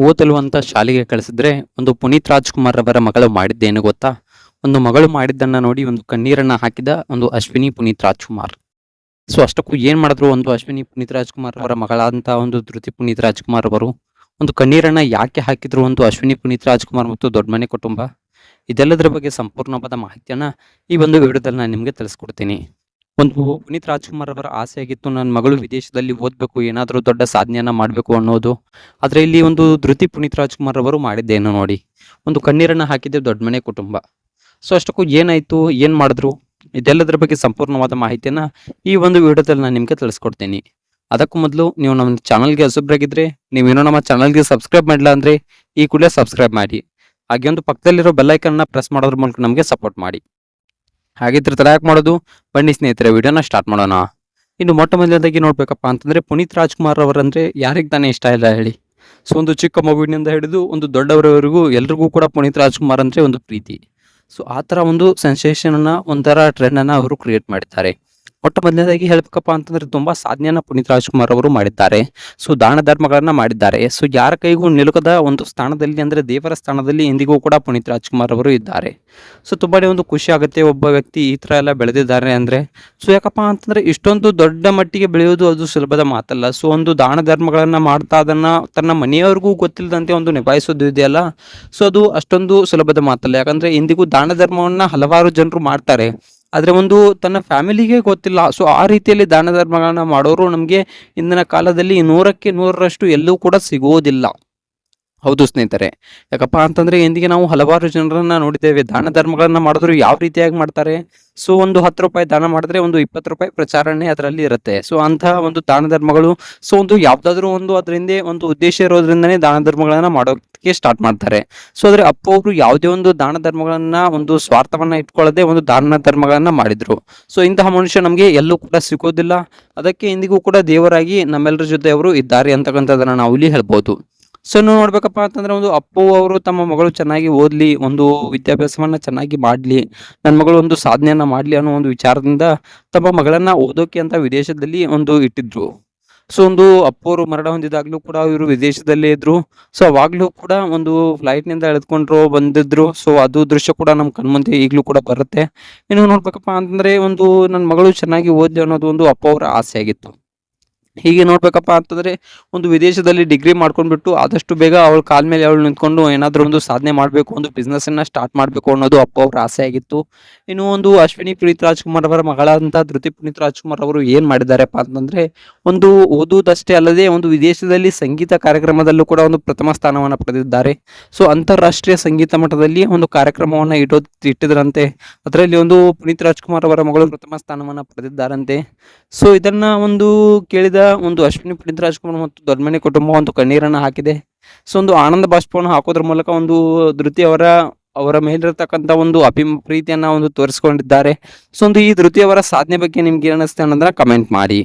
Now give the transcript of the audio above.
ಓದಲು ಅಂತ ಶಾಲೆಗೆ ಕಳಿಸಿದ್ರೆ ಒಂದು ಪುನೀತ್ ರಾಜ್ಕುಮಾರ್ ಅವರ ಮಗಳು ಮಾಡಿದ್ದೇನು ಗೊತ್ತಾ? ಒಂದು ಮಗಳು ಮಾಡಿದ್ದನ್ನ ನೋಡಿ ಒಂದು ಕಣ್ಣೀರನ್ನ ಹಾಕಿದ ಒಂದು ಅಶ್ವಿನಿ ಪುನೀತ್ ರಾಜ್ಕುಮಾರ್. ಸೊ ಅಷ್ಟಕ್ಕೂ ಏನ್ ಮಾಡಿದ್ರು ಒಂದು ಅಶ್ವಿನಿ ಪುನೀತ್ ರಾಜ್ಕುಮಾರ್ ಅವರ ಮಗಳಾದಂತಹ ಒಂದು ಧೃತಿ ಪುನೀತ್ ರಾಜ್ಕುಮಾರ್ ಅವರು ಒಂದು ಕಣ್ಣೀರನ್ನ ಯಾಕೆ ಹಾಕಿದ್ರು ಒಂದು ಅಶ್ವಿನಿ ಪುನೀತ್ ರಾಜ್ಕುಮಾರ್ ಮತ್ತು ದೊಡ್ಡ ಮನೆ ಕುಟುಂಬ, ಇದೆಲ್ಲದರ ಬಗ್ಗೆ ಸಂಪೂರ್ಣವಾದ ಮಾಹಿತಿಯನ್ನ ಈ ಒಂದು ವಿಡಿಯೋದಲ್ಲಿ ನಾನು ನಿಮಗೆ ತಿಳಿಸ್ಕೊಡ್ತೀನಿ. ಒಂದು ಪುನೀತ್ ರಾಜ್ಕುಮಾರ್ ಅವರ ಆಸೆ ಆಗಿತ್ತು, ನನ್ನ ಮಗಳು ವಿದೇಶದಲ್ಲಿ ಓದಬೇಕು, ಏನಾದರೂ ದೊಡ್ಡ ಸಾಧನೆಯನ್ನ ಮಾಡಬೇಕು ಅನ್ನೋದು. ಆದರೆ ಇಲ್ಲಿ ಒಂದು ಧೃತಿ ಪುನೀತ್ ರಾಜ್ಕುಮಾರ್ ಅವರು ಮಾಡಿದ್ದೇನು ನೋಡಿ, ಒಂದು ಕಣ್ಣೀರನ್ನ ಹಾಕಿದ್ದೆ ದೊಡ್ಡ ಮನೆ ಕುಟುಂಬ. ಸೊ ಅಷ್ಟಕ್ಕೂ ಏನಾಯ್ತು, ಏನ್ ಮಾಡಿದ್ರು, ಇದೆಲ್ಲದರ ಬಗ್ಗೆ ಸಂಪೂರ್ಣವಾದ ಮಾಹಿತಿಯನ್ನ ಈ ಒಂದು ವಿಡಿಯೋದಲ್ಲಿ ನಾನು ನಿಮಗೆ ತಿಳಿಸ್ಕೊಡ್ತೀನಿ. ಅದಕ್ಕೂ ಮೊದಲು ನೀವು ನಮ್ಮ ಚಾನಲ್ಗೆ ಹೊಸಬ್ರಾಗಿದ್ರೆ, ನೀವೇನೋ ನಮ್ಮ ಚಾನಲ್ಗೆ ಸಬ್ಸ್ಕ್ರೈಬ್ ಮಾಡಿಲ್ಲ ಅಂದ್ರೆ ಈ ಕೂಡಲೇ ಸಬ್ಸ್ಕ್ರೈಬ್ ಮಾಡಿ. ಹಾಗೆ ಒಂದು ಪಕ್ಕದಲ್ಲಿರೋ ಬೆಲ್ಲೈಕನ್ನ ಪ್ರೆಸ್ ಮಾಡೋದ್ರ ಮೂಲಕ ನಮಗೆ ಸಪೋರ್ಟ್ ಮಾಡಿ. ಹಾಗಿದ್ರೆ ತಡ ಯಾಕೆ ಮಾಡೋದು, ಬನ್ನಿ ಸ್ನೇಹಿತರೆ ವಿಡಿಯೋನ ಸ್ಟಾರ್ಟ್ ಮಾಡೋಣ. ಇನ್ನು ಮೊಟ್ಟ ಮೊದಲನೇದಾಗಿ ನೋಡ್ಬೇಕಪ್ಪ ಅಂತಂದ್ರೆ ಪುನೀತ್ ರಾಜ್ಕುಮಾರ್ ಅವರಂದ್ರೆ ಯಾರಿಗೆ ತಾನೇ ಇಷ್ಟ ಇಲ್ಲ ಹೇಳಿ. ಸೊ ಒಂದು ಚಿಕ್ಕ ಮಗುವಿನಿಂದ ಹಿಡಿದು ಒಂದು ದೊಡ್ಡವರವರೆಗೂ ಎಲ್ರಿಗೂ ಕೂಡ ಪುನೀತ್ ರಾಜ್ಕುಮಾರ್ ಅಂದ್ರೆ ಒಂದು ಪ್ರೀತಿ. ಸೊ ಆ ತರ ಒಂದು ಸೆನ್ಸೇಷನ್ ಅನ್ನ, ಒಂಥರ ಟ್ರೆಂಡ್ ಅನ್ನ ಅವರು ಕ್ರಿಯೇಟ್ ಮಾಡಿದ್ದಾರೆ. ಮೊಟ್ಟ ಮೊದಲನೇದಾಗಿ ಹೇಳ್ಬೇಕಪ್ಪ ಅಂತಂದ್ರೆ ತುಂಬಾ ಸಾಧನೆಯನ್ನ ಪುನೀತ್ ರಾಜ್ಕುಮಾರ್ ಅವರು ಮಾಡಿದ್ದಾರೆ. ಸೊ ದಾನ ಧರ್ಮಗಳನ್ನ ಮಾಡಿದ್ದಾರೆ. ಸೊ ಯಾರ ಕೈಗೂ ನಿಲುಕದ ಒಂದು ಸ್ಥಾನದಲ್ಲಿ, ಅಂದ್ರೆ ದೇವರ ಸ್ಥಾನದಲ್ಲಿ ಇಂದಿಗೂ ಕೂಡ ಪುನೀತ್ ರಾಜ್ಕುಮಾರ್ ಅವರು ಇದ್ದಾರೆ. ಸೊ ತುಂಬಾನೇ ಒಂದು ಖುಷಿ ಆಗುತ್ತೆ, ಒಬ್ಬ ವ್ಯಕ್ತಿ ಈ ತರ ಎಲ್ಲ ಬೆಳೆದಿದ್ದಾರೆ ಅಂದ್ರೆ. ಸೊ ಯಾಕಪ್ಪ ಅಂತಂದ್ರೆ ಇಷ್ಟೊಂದು ದೊಡ್ಡ ಮಟ್ಟಿಗೆ ಬೆಳೆಯೋದು ಅದು ಸುಲಭದ ಮಾತಲ್ಲ. ಸೊ ಒಂದು ದಾನ ಧರ್ಮಗಳನ್ನ ಮಾಡ್ತಾ ಅದನ್ನ ತನ್ನ ಮನೆಯವರಿಗೂ ಗೊತ್ತಿಲ್ಲದಂತೆ ಒಂದು ನಿಭಾಯಿಸೋದು ಇದೆಯಲ್ಲ, ಸೊ ಅದು ಅಷ್ಟೊಂದು ಸುಲಭದ ಮಾತಲ್ಲ. ಯಾಕಂದ್ರೆ ಇಂದಿಗೂ ದಾನ ಧರ್ಮವನ್ನ ಹಲವಾರು ಜನರು ಮಾಡ್ತಾರೆ, ಆದ್ರೆ ಒಂದು ತನ್ನ ಫ್ಯಾಮಿಲಿಗೆ ಗೊತ್ತಿಲ್ಲ. ಸೊ ಆ ರೀತಿಯಲ್ಲಿ ದಾನ ಧರ್ಮಗಳನ್ನ ಮಾಡೋರು ನಮಗೆ ಇಂದಿನ ಕಾಲದಲ್ಲಿ 100ಕ್ಕೆ 100ರಷ್ಟು ಎಲ್ಲೂ ಕೂಡ ಸಿಗುವುದಿಲ್ಲ. ಹೌದು ಸ್ನೇಹಿತರೆ, ಯಾಕಪ್ಪ ಅಂತಂದ್ರೆ ಇಂದಿಗೆ ನಾವು ಹಲವಾರು ಜನರನ್ನ ನೋಡಿದ್ದೇವೆ, ದಾನ ಧರ್ಮಗಳನ್ನ ಮಾಡಿದ್ರು ಯಾವ ರೀತಿಯಾಗಿ ಮಾಡ್ತಾರೆ. ಸೊ ಒಂದು 10 ರೂಪಾಯಿ ದಾನ ಮಾಡಿದ್ರೆ ಒಂದು 20 ರೂಪಾಯಿ ಪ್ರಚಾರಣೆ ಅದರಲ್ಲಿ ಇರುತ್ತೆ. ಸೊ ಅಂತಹ ಒಂದು ದಾನ ಧರ್ಮಗಳು, ಸೊ ಒಂದು ಯಾವ್ದಾದ್ರು ಒಂದು ಅದರಿಂದ ಒಂದು ಉದ್ದೇಶ ಇರೋದ್ರಿಂದನೇ ದಾನ ಧರ್ಮಗಳನ್ನ ಮಾಡೋಕೆ ಸ್ಟಾರ್ಟ್ ಮಾಡ್ತಾರೆ. ಸೊ ಆದ್ರೆ ಅಪ್ಪ ಅವರು ಯಾವುದೇ ಒಂದು ದಾನ ಧರ್ಮಗಳನ್ನ ಒಂದು ಸ್ವಾರ್ಥವನ್ನ ಇಟ್ಕೊಳ್ಳದೆ ಒಂದು ದಾನ ಧರ್ಮಗಳನ್ನ ಮಾಡಿದ್ರು. ಸೊ ಇಂತಹ ಮನುಷ್ಯ ನಮಗೆ ಎಲ್ಲೂ ಕೂಡ ಸಿಗೋದಿಲ್ಲ. ಅದಕ್ಕೆ ಇಂದಿಗೂ ಕೂಡ ದೇವರಾಗಿ ನಮ್ಮೆಲ್ಲರ ಜೊತೆ ಅವರು ಇದ್ದಾರೆ ಅಂತಕ್ಕಂಥದ್ದನ್ನ ನಾವು ಇಲ್ಲಿ ಹೇಳ್ಬೋದು. ಸೊ ನೀವು ನೋಡ್ಬೇಕಪ್ಪ ಅಂತಂದ್ರೆ ಒಂದು ಅಪ್ಪು ಅವರು ತಮ್ಮ ಮಗಳು ಚೆನ್ನಾಗಿ ಓದ್ಲಿ, ಒಂದು ವಿದ್ಯಾಭ್ಯಾಸವನ್ನ ಚೆನ್ನಾಗಿ ಮಾಡ್ಲಿ, ನನ್ನ ಮಗಳು ಒಂದು ಸಾಧನೆಯನ್ನ ಮಾಡ್ಲಿ ಅನ್ನೋ ಒಂದು ವಿಚಾರದಿಂದ ತಮ್ಮ ಮಗಳನ್ನ ಓದೋಕೆ ಅಂತ ವಿದೇಶದಲ್ಲಿ ಒಂದು ಇಟ್ಟಿದ್ರು. ಸೊ ಒಂದು ಅಪ್ಪು ಅವರು ಮರಣ ಹೊಂದಿದಾಗ್ಲೂ ಕೂಡ ಇವರು ವಿದೇಶದಲ್ಲೇ ಇದ್ರು. ಸೊ ಅವಾಗ್ಲೂ ಕೂಡ ಒಂದು ಫ್ಲೈಟ್ ನಿಂದ ಎಳೆದುಕೊಂಡ್ರು ಬಂದಿದ್ರು. ಸೊ ಅದು ದೃಶ್ಯ ಕೂಡ ನಮ್ ಕಣ್ಮುಂದೆ ಈಗಲೂ ಕೂಡ ಬರುತ್ತೆ. ಇನ್ನು ನೋಡ್ಬೇಕಪ್ಪ ಅಂತಂದ್ರೆ ಒಂದು ನನ್ನ ಮಗಳು ಚೆನ್ನಾಗಿ ಓದ್ಲಿ ಅನ್ನೋದು ಒಂದು ಅಪ್ಪ ಅವರ ಆಸೆ ಆಗಿತ್ತು. ಹೀಗೆ ನೋಡ್ಬೇಕಪ್ಪ ಅಂತಂದ್ರೆ ಒಂದು ವಿದೇಶದಲ್ಲಿ ಡಿಗ್ರಿ ಮಾಡ್ಕೊಂಡ್ಬಿಟ್ಟು ಆದಷ್ಟು ಬೇಗ ಅವಳ ಕಾಲ ಮೇಲೆ ಅವಳು ನಿಂತ್ಕೊಂಡು ಏನಾದರೂ ಒಂದು ಸಾಧನೆ ಮಾಡಬೇಕು, ಒಂದು ಬಿಸ್ನೆಸ್ ಅನ್ನ ಸ್ಟಾರ್ಟ್ ಮಾಡಬೇಕು ಅನ್ನೋದು ಅಪ್ಪ ಅವರ ಆಸೆ ಆಗಿತ್ತು. ಇನ್ನು ಒಂದು ಅಶ್ವಿನಿ ಪುನೀತ್ ರಾಜ್ಕುಮಾರ್ ಅವರ ಮಗಳಾದಂತಹ ಧೃತಿ ಪುನೀತ್ ರಾಜ್ಕುಮಾರ್ ಅವರು ಏನ್ ಮಾಡಿದಾರೆಪ್ಪ ಅಂತಂದ್ರೆ ಒಂದು ಓದುವುದಷ್ಟೇ ಅಲ್ಲದೆ ಒಂದು ವಿದೇಶದಲ್ಲಿ ಸಂಗೀತ ಕಾರ್ಯಕ್ರಮದಲ್ಲೂ ಕೂಡ ಒಂದು ಪ್ರಥಮ ಸ್ಥಾನವನ್ನ ಪಡೆದಿದ್ದಾರೆ. ಸೊ ಅಂತಾರಾಷ್ಟ್ರೀಯ ಸಂಗೀತ ಮಟ್ಟದಲ್ಲಿ ಒಂದು ಕಾರ್ಯಕ್ರಮವನ್ನ ಇಟ್ಟಿದ್ರಂತೆ. ಅದರಲ್ಲಿ ಒಂದು ಪುನೀತ್ ರಾಜ್ಕುಮಾರ್ ಅವರ ಮಗಳು ಪ್ರಥಮ ಸ್ಥಾನವನ್ನ ಪಡೆದಿದ್ದಾರಂತೆ. ಸೊ ಇದನ್ನ ಒಂದು ಕೇಳಿದ ಒಂದು ಅಶ್ವಿನಿ ಪುನೀತ್ ರಾಜ್ಕುಮಾರ್ ಮತ್ತು ದೊಡ್ಡಮನೆ ಕುಟುಂಬ ಒಂದು ಕಣ್ಣೀರನ್ನ ಹಾಕಿದೆ. ಸೊ ಒಂದು ಆನಂದ ಬಾಷ್ಪವನ್ನು ಹಾಕೋದ್ರ ಮೂಲಕ ಒಂದು ಧೃತಿ ಅವರ ಮೇಲಿರತಕ್ಕಂಥ ಒಂದು ಪ್ರೀತಿಯನ್ನ ಒಂದು ತೋರಿಸ್ಕೊಂಡಿದ್ದಾರೆ. ಸೊ ಒಂದು ಈ ಧೃತಿ ಅವರ ಸಾಧನೆ ಬಗ್ಗೆ ನಿಮ್ಗೆ ಏನಿಸ್ತೆ ಅನ್ನೋದನ್ನ ಕಮೆಂಟ್ ಮಾಡಿ.